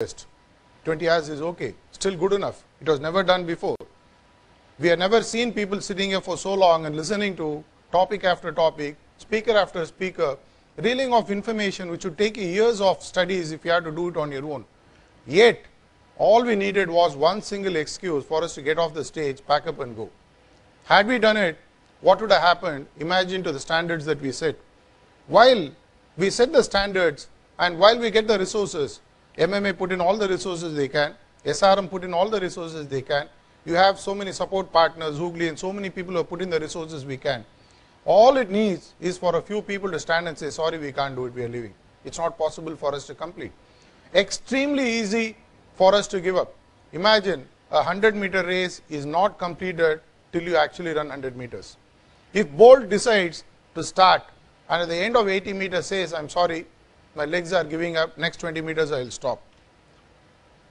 test. 20 hours is okay, still good enough. It was never done before. We have never seen people sitting here for so long and listening to topic after topic, speaker after speaker, reeling of information which would take years of studies if you had to do it on your own. Yet, all we needed was one single excuse for us to get off the stage, pack up and go. Had we done it, what would have happened? Imagine to the standards that we set. While we set the standards and while we get the resources, MMA put in all the resources they can, SRM put in all the resources they can, you have so many support partners, Hoogly, and so many people who have put in the resources we can. All it needs is for a few people to stand and say, sorry, we can't do it, we are leaving. It's not possible for us to complete. Extremely easy for us to give up. Imagine a 100-meter race is not completed till you actually run 100 meters. If Bolt decides to start and at the end of 80 meters says, I'm sorry, my legs are giving up, next 20 meters I will stop.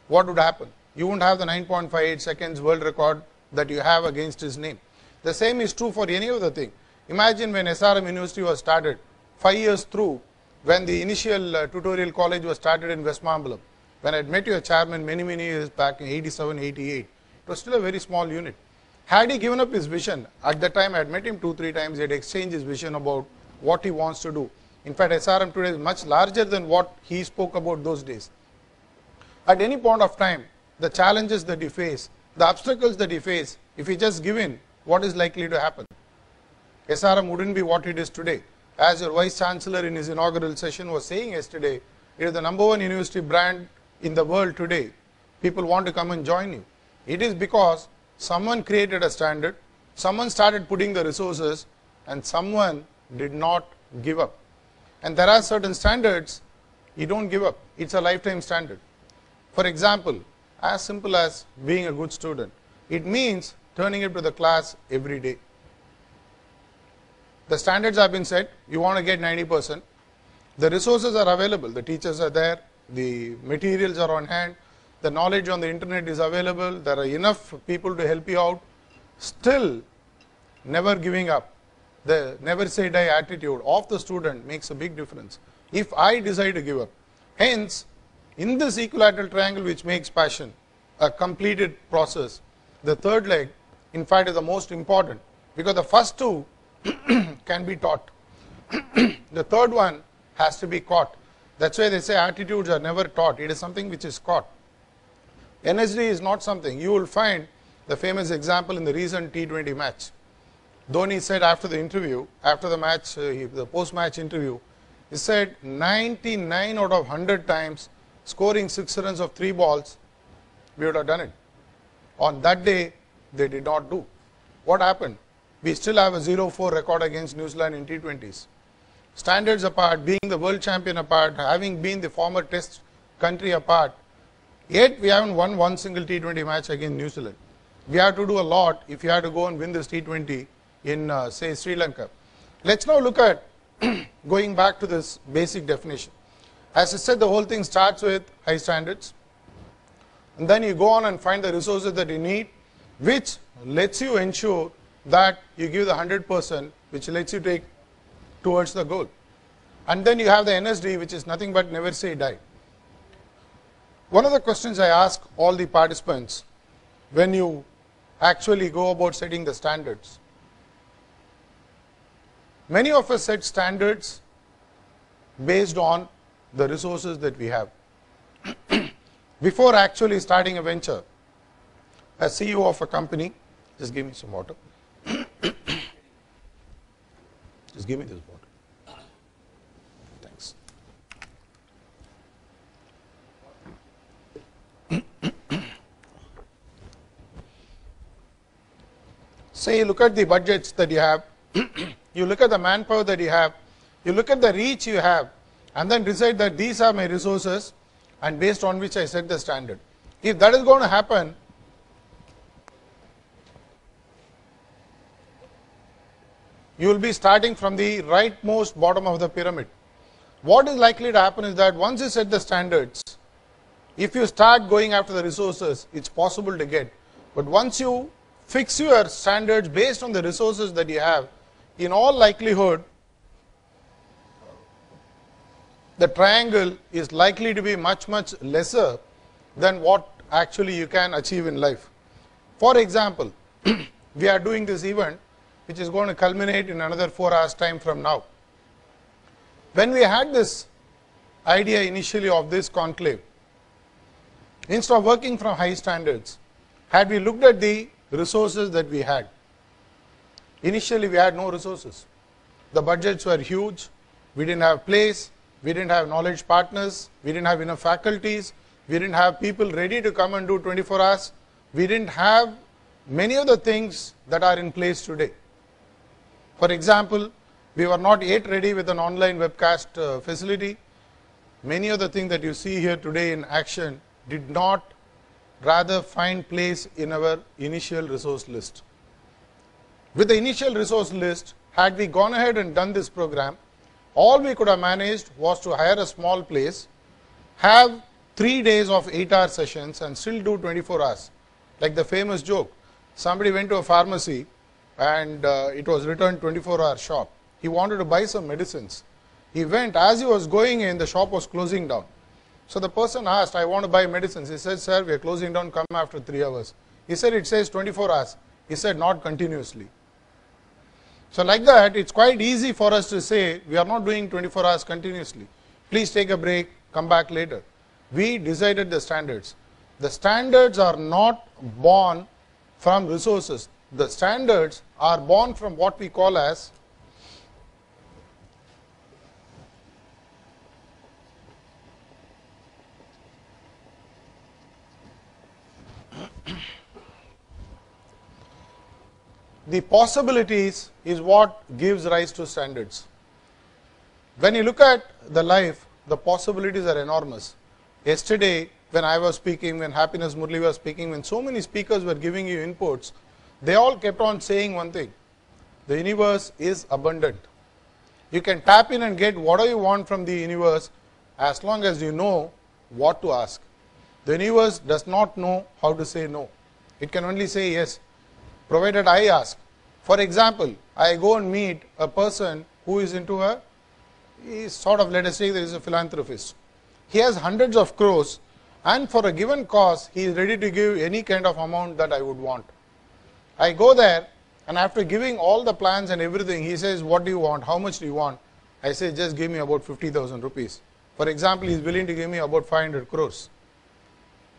What would happen? You won't have the 9.58 seconds world record that you have against his name. The same is true for any other thing. Imagine when SRM University was started, 5 years through, when the initial tutorial college was started in Westmamblam. When I had met your chairman many years back in 87, 88, it was still a very small unit. Had he given up his vision, at that time I had met him 2-3 times, he had exchanged his vision about what he wants to do. In fact, SRM today is much larger than what he spoke about those days. At any point of time, the challenges that you face, the obstacles that you face, if you just give in, what is likely to happen? SRM wouldn't be what it is today. As your Vice Chancellor in his inaugural session was saying yesterday, it is the #1 university brand in the world today. People want to come and join you. It is because someone created a standard, someone started putting the resources, and someone did not give up. And there are certain standards, you don't give up. It's a lifetime standard. For example, as simple as being a good student. It means turning up to the class every day. The standards have been set, you want to get 90%. The resources are available, the teachers are there, the materials are on hand, the knowledge on the internet is available, there are enough people to help you out. Still, never giving up. The never say die attitude of the student makes a big difference. If I decide to give up, hence, in this equilateral triangle which makes passion a completed process, the third leg, in fact, is the most important because the first two can be taught. The third one has to be caught. That's why they say attitudes are never taught. It is something which is caught. NSD is not something. You will find the famous example in the recent T20 match. Dhoni said after the interview, after the match, the post-match interview, he said 99 out of 100 times scoring 6 runs of 3 balls, we would have done it. On that day, they did not do. What happened? We still have a 0-4 record against New Zealand in T20s. Standards apart, being the world champion apart, having been the former test country apart, yet we haven't won one single T20 match against New Zealand. We have to do a lot if you have to go and win this T20 in, say, Sri Lanka. Let's now look at going back to this basic definition. As I said, the whole thing starts with high standards. And then you go on and find the resources that you need, which lets you ensure that you give the 100%, which lets you take towards the goal. And then you have the NSD, which is nothing but never say die. One of the questions I ask all the participants when you actually go about setting the standards. Many of us set standards based on the resources that we have. Before actually starting a venture, as CEO of a company, just give me some water. Just give me this water. Thanks. Say you look at the budgets that you have, you look at the manpower that you have, you look at the reach you have, and then decide that these are my resources and based on which I set the standard. If that is going to happen, you will be starting from the rightmost bottom of the pyramid. What is likely to happen is that once you set the standards, if you start going after the resources, it's possible to get. But once you fix your standards based on the resources that you have, in all likelihood, the triangle is likely to be much lesser than what actually you can achieve in life. For example, we are doing this event which is going to culminate in another 4 hours time from now. When we had this idea initially of this conclave, instead of working from high standards, had we looked at the resources that we had, initially we had no resources. The budgets were huge, we didn't have place, we didn't have knowledge partners, we didn't have enough faculties, we didn't have people ready to come and do 24 hours, we didn't have many of the things that are in place today. For example, we were not yet ready with an online webcast facility. Many of the things that you see here today in action did not rather find place in our initial resource list. With the initial resource list, had we gone ahead and done this program, all we could have managed was to hire a small place, have 3 days of 8-hour sessions and still do 24 hours. Like the famous joke, somebody went to a pharmacy and it was written 24-hour shop. He wanted to buy some medicines. He went, as he was going in, the shop was closing down. So the person asked, I want to buy medicines. He said, sir, we are closing down, come after 3 hours. He said, it says 24 hours. He said, not continuously. So like that, it's quite easy for us to say, we are not doing 24 hours continuously. Please take a break, come back later. We decided the standards. The standards are not born from resources. The standards are born from what we call as the possibilities is what gives rise to standards. When you look at the life, the possibilities are enormous. Yesterday, when I was speaking, when Happiness Murli was speaking, when so many speakers were giving you inputs, they all kept on saying one thing: the universe is abundant. You can tap in and get whatever you want from the universe as long as you know what to ask. The universe does not know how to say no. It can only say yes, provided I ask. For example, I go and meet a person who is into he's sort of, let us say, there is a philanthropist. He has hundreds of crores, and for a given cause, he is ready to give any kind of amount that I would want. I go there, and after giving all the plans and everything, he says, what do you want? How much do you want? I say, just give me about 50,000 rupees. For example, he is willing to give me about 500 crores.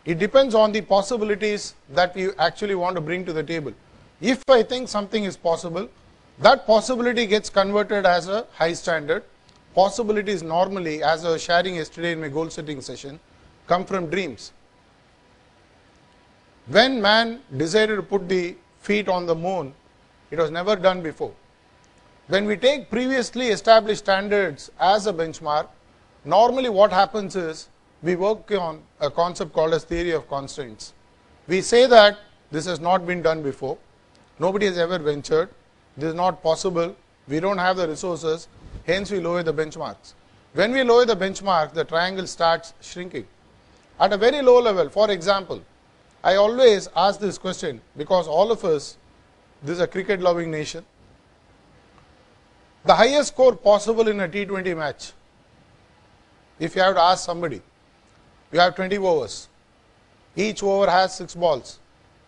It depends on the possibilities that we actually want to bring to the table. If I think something is possible, that possibility gets converted as a high standard. Possibilities normally, as I was sharing yesterday in my goal setting session, come from dreams. When man decided to put the feet on the moon, it was never done before. When we take previously established standards as a benchmark, normally what happens is we work on a concept called as theory of constraints. We say that this has not been done before. Nobody has ever ventured. This is not possible. We don't have the resources. Hence, we lower the benchmarks. When we lower the benchmark, the triangle starts shrinking. At a very low level, for example, I always ask this question because all of us, this is a cricket loving nation. The highest score possible in a T20 match, if you have to ask somebody, you have 20 overs. Each over has 6 balls.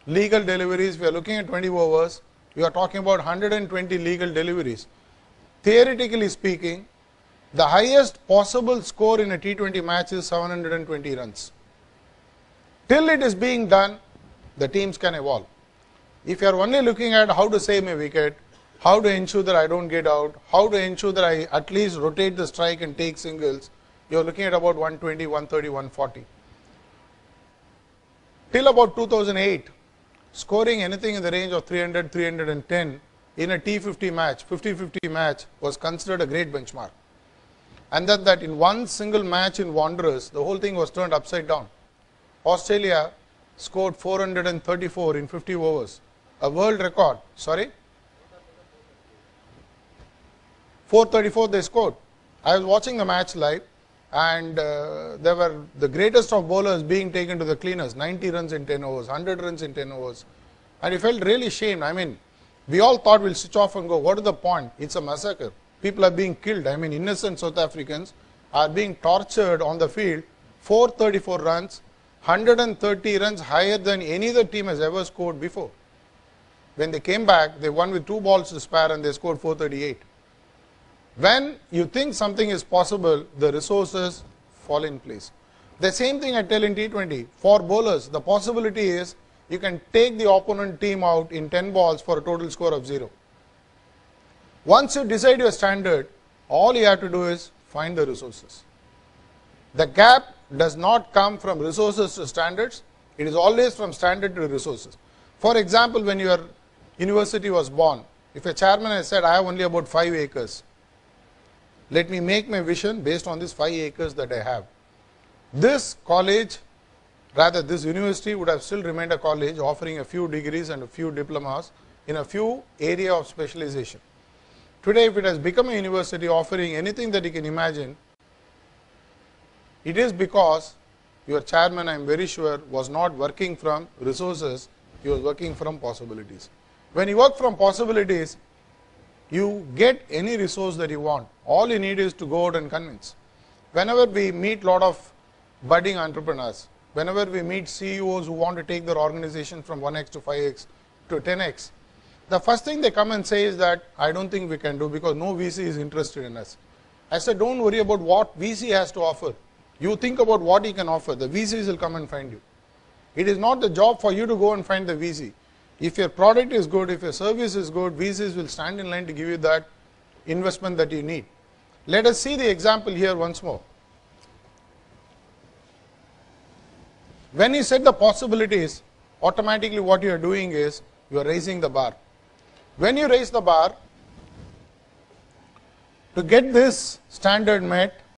Legal deliveries, we are looking at 20 overs. We are talking about 120 legal deliveries. Theoretically speaking, the highest possible score in a T20 match is 720 runs. Till it is being done, the teams can evolve. If you are only looking at how to save my wicket, how to ensure that I don't get out, how to ensure that I at least rotate the strike and take singles, you are looking at about 120, 130, 140. Till about 2008, scoring anything in the range of 300, 310 in a T50 match, 50-50 match was considered a great benchmark. And then that in one single match in Wanderers, the whole thing was turned upside down. Australia scored 434 in 50 overs, a world record. Sorry? 434 they scored. I was watching the match live, and there were the greatest of bowlers being taken to the cleaners, 90 runs in 10 overs, 100 runs in 10 overs. And he felt really shamed. I mean, we all thought we'll switch off and go, what is the point? It's a massacre. People are being killed. I mean, innocent South Africans are being tortured on the field. 434 runs, 130 runs higher than any other team has ever scored before. When they came back, they won with 2 balls to spare and they scored 438. When you think something is possible, the resources fall in place. The same thing I tell in T20. For bowlers, the possibility is you can take the opponent team out in 10 balls for a total score of 0. Once you decide your standard, all you have to do is find the resources. The gap does not come from resources to standards. It is always from standard to resources. For example, when your university was born, if a chairman has said, I have only about 5 acres, let me make my vision based on these 5 acres that I have. This college, rather this university would have still remained a college offering a few degrees and a few diplomas in a few area of specialization. Today, if it has become a university offering anything that you can imagine, it is because your chairman, I am very sure, was not working from resources, he was working from possibilities. When you work from possibilities, you get any resource that you want. All you need is to go out and convince. Whenever we meet a lot of budding entrepreneurs, whenever we meet CEOs who want to take their organization from 1x to 5x to 10x, the first thing they come and say is that I don't think we can do because no VC is interested in us. I said, don't worry about what VC has to offer. You think about what he can offer. The VCs will come and find you. It is not the job for you to go and find the VC. If your product is good, if your service is good, VCs will stand in line to give you that investment that you need. Let us see the example here once more. When you set the possibilities, automatically what you are doing is you are raising the bar. When you raise the bar, to get this standard met,